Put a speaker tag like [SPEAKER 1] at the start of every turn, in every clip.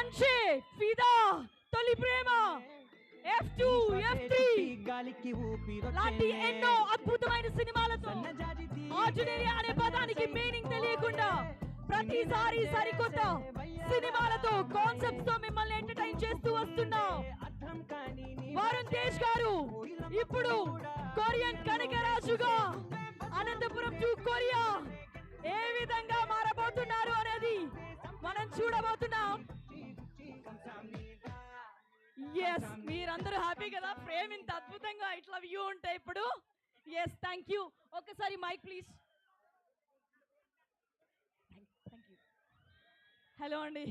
[SPEAKER 1] మంచి ఫిదా తొలి ప్రేమ F2 F3 లాంటి ఎన్నో అద్భుతమైన సినిమాలతో ఆర్డినరీ అనే పదానికి మీనింగ్ తెలియకుండా ప్రతిసారి సరికొత్త సినిమాలతో కాన్సెప్ట్స్ తో మిమ్మల్ని ఎంటర్టైన్ చేస్తూ వస్తున్నాం వరుణ్ తేజ్ గారు ఇప్పుడు కొరియన్ కనకరాజుగా అనంతపురం టు కొరియా ఏ విధంగా మారబోతున్నారు అనేది మనం చూడబోతున్నాం. ఎస్, మీరందరూ హ్యాపీ కదా? ఫ్రేమ్ ఇంత అద్భుతంగా ఇట్లా వ్యూ ఉంటాయి ఇప్పుడు. Yes, thank you. ఒకసారి mic please. Thank you. Hello అండి,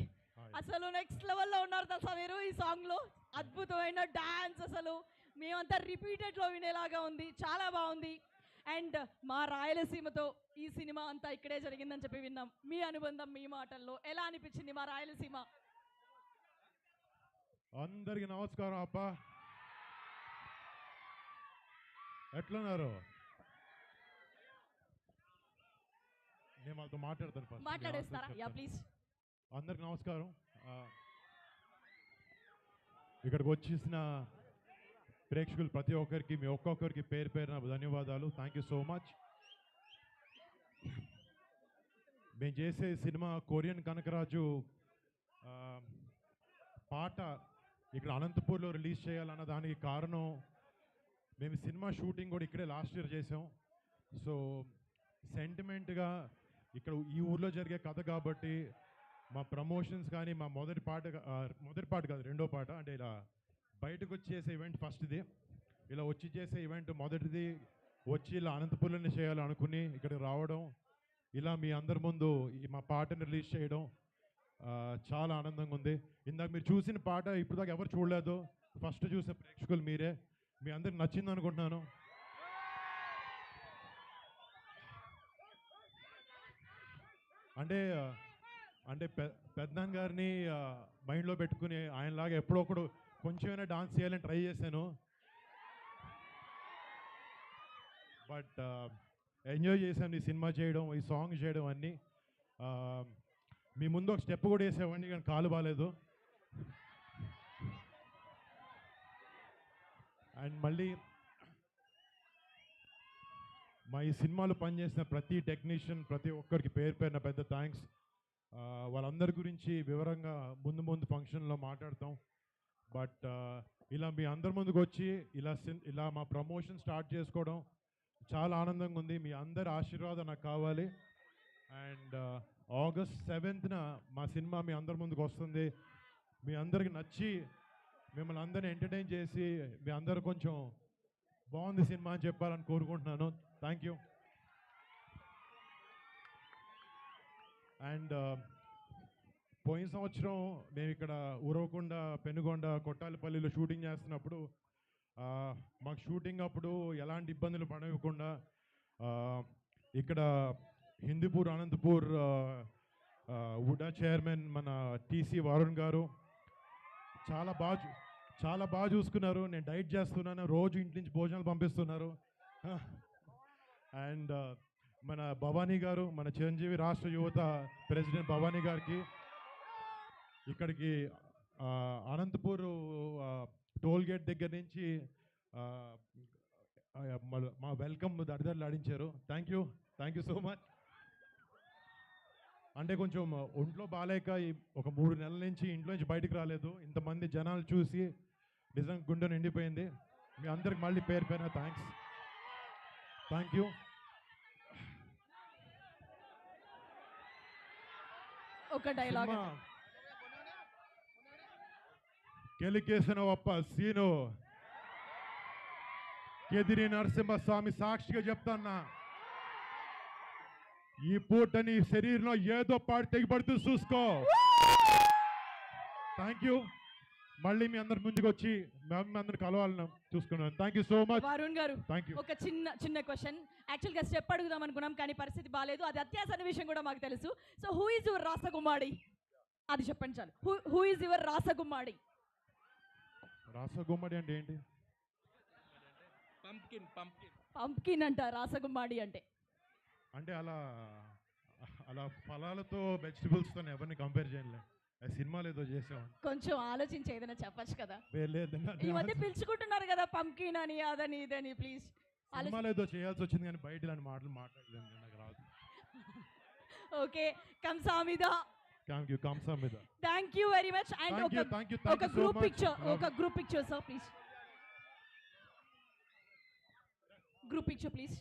[SPEAKER 1] అసలు నెక్స్ట్ లెవెల్లో ఉన్నారు తెలుసా మీరు ఈ సాంగ్ లో. అద్భుతమైన డాన్స్, అసలు మేమంతా రిపీటెడ్ లో వినేలాగా ఉంది, చాలా బాగుంది. అండ్ మా రాయలసీమతో ఈ సినిమా అంతా ఇక్కడే జరిగిందని చెప్పి విన్నాం. మీ అనుబంధం మీ మాటల్లో ఎలా అనిపించింది మా రాయలసీమ?
[SPEAKER 2] అందరికి నమస్కారం అప్ప, ఎట్లున్నారు? నేను వాళ్ళతో మాట్లాడతాను.
[SPEAKER 1] మాట్లాడేస్తారా? Yeah please.
[SPEAKER 2] అందరికి నమస్కారం. ఇక్కడికి వచ్చేసిన ప్రేక్షకులు ప్రతి ఒక్కరికి, మీ ఒక్కొక్కరికి పేరు పేరున ధన్యవాదాలు. Thank you so much. మేము చేసే సినిమా కొరియన్ కనకరాజు పాట ఇక్కడ అనంతపూర్లో రిలీజ్ చేయాలన్న దానికి కారణం, మేము సినిమా షూటింగ్ కూడా ఇక్కడే లాస్ట్ ఇయర్ చేసాం. సో సెంటిమెంట్గా ఇక్కడ ఈ ఊర్లో జరిగే కథ కాబట్టి మా ప్రమోషన్స్ కానీ మా మొదటి పాట కాదు, రెండో పాట, అంటే ఇలా బయటకు వచ్చి చేసే ఈవెంట్ ఫస్ట్ది, ఇలా వచ్చి చేసే ఈవెంట్ మొదటిది, వచ్చి ఇలా అనంతపూర్లోనే చేయాలనుకుని ఇక్కడికి రావడం, ఇలా మీ అందరి ముందు మా పాటను రిలీజ్ చేయడం చాలా ఆనందంగా ఉంది. ఇందాక మీరు చూసిన పాట ఇప్పుడు దాకా ఎవరు చూడలేదు, ఫస్ట్ చూసే ప్రేక్షకులు మీరే. మీ అందరికి నచ్చింది అనుకుంటున్నాను. అంటే పెద్దనాన్న గారిని మైండ్లో పెట్టుకుని ఆయనలాగా ఎప్పుడొకడు కొంచెమైనా డాన్స్ చేయాలని ట్రై చేశాను. బట్ ఎంజాయ్ చేశాను ఈ సినిమా చేయడం, ఈ సాంగ్ చేయడం అన్నీ. మీ ముందు ఒక స్టెప్ కూడా వేసేవాడిని కానీ కాలు బాగాలేదు. అండ్ మళ్ళీ మా ఈ సినిమాలో పనిచేసిన ప్రతి టెక్నీషియన్, ప్రతి ఒక్కరికి పేరు పేరున పెద్ద థ్యాంక్స్. వాళ్ళందరి గురించి వివరంగా ముందు ఫంక్షన్లో మాట్లాడతాం. బట్ ఇలా మీ అందరి ముందుకు వచ్చి ఇలా మా ప్రమోషన్ స్టార్ట్ చేసుకోవడం చాలా ఆనందంగా ఉంది. మీ అందరి ఆశీర్వాదం నాకు కావాలి. అండ్ August 7th మా సినిమా మీ అందరి ముందుకు వస్తుంది. మీ అందరికి నచ్చి మిమ్మల్ని అందరిని ఎంటర్టైన్ చేసి మీ అందరు కొంచెం బాగుంది సినిమా అని చెప్పాలని కోరుకుంటున్నాను. Thank you. అండ్ పోయిన సంవత్సరం మేము ఇక్కడ ఉరవకొండ, పెనుగొండ, కొట్టాలపల్లిలో షూటింగ్ చేస్తున్నప్పుడు మాకు షూటింగ్ అప్పుడు ఎలాంటి ఇబ్బందులు పడకుండా ఇక్కడ హిందూపూర్, అనంతపూర్ ఉడా చైర్మన్ మన టీసీ వరుణ్ గారు చాలా బాగా చూసుకున్నారు. నేను డైట్ చేస్తున్నాను, రోజు ఇంటి నుంచి భోజనాలు పంపిస్తున్నారు. అండ్ మన భవానీ గారు, మన చిరంజీవి రాష్ట్ర యువత ప్రెసిడెంట్ భవానీ గారికి ఇక్కడికి అనంతపూర్ టోల్ గేట్ దగ్గర నుంచి మా వెల్కమ్ దడిదర్లు ఆడించారు. Thank you so much. అంటే కొంచెం ఒంట్లో బాగాలేక ఒక 3 నెలల నుంచి ఇంట్లో నుంచి బయటకు రాలేదు. ఇంతమంది జనాలు చూసి నిజంగా గుండె నిండిపోయింది. మీ అందరికి మళ్ళీ పేరు పేరున థ్యాంక్స్. Thank you.
[SPEAKER 1] ఒక డైలాగ్.
[SPEAKER 2] కెలికేసిన ఒప్ప సీను కెదిరి నరసింహస్వామి సాక్షిగా చెప్తాన్నా, ఈ పూట నీ శరీరంలో ఏదో పాటు తెగిపడుతూ చూసుకో. Thank you. మళ్ళీ మీ అందరి ముందుకు వచ్చి మేము అందరు కలవాలని చూసుకున్నాను. Thank you so much.
[SPEAKER 1] Varun గారు,
[SPEAKER 2] థ్యాంక్ యూ.
[SPEAKER 1] ఒక చిన్న క్వశ్చన్. యాక్చువల్గా స్టెప్ అడుగుదాం అనుకున్నాం కానీ పరిస్థితి బాగాలేదు. అది అత్యాసన్న విషయం కూడా మాకు తెలుసు. సో హూ ఈజ్ యువర్ రాసగుమ్మాడి? అది చెప్పండి చాలు. హూ ఈజ్ యువర్ రాసగుమ్మాడి?
[SPEAKER 2] రాసగుమ్మడి అంటే ఏంటి?
[SPEAKER 1] పంప్కిన్ అంట రాసగుమ్మాడి అంటే.
[SPEAKER 2] అంటే అలా ఫలాలతో వెజిటబుల్స్తో ఎవరిని కంపేర్ చేయలే. సినిమాలో ఏదో చేసాం.
[SPEAKER 1] కొంచెం ఆలోచించి ఏదైనా చెప్పచ్చు కదా.
[SPEAKER 2] లేదండి,
[SPEAKER 1] ఈ మధ్య పిలుచుకుంటున్నారు కదా పంకిన్ అని అదని ఇదని. ప్లీజ్
[SPEAKER 2] సినిమాలో ఏదో చేయాల్సి వచ్చింది కానీ బయట ఇలాంటి మాటలు మాట్లాడలేదు, నాకు రాదు.
[SPEAKER 1] ఓకే, కంసామిదా.
[SPEAKER 2] థ్యాంక్ యూ కంసామిద.
[SPEAKER 1] Thank you very much. And ఒక group picture sir please. Group picture please.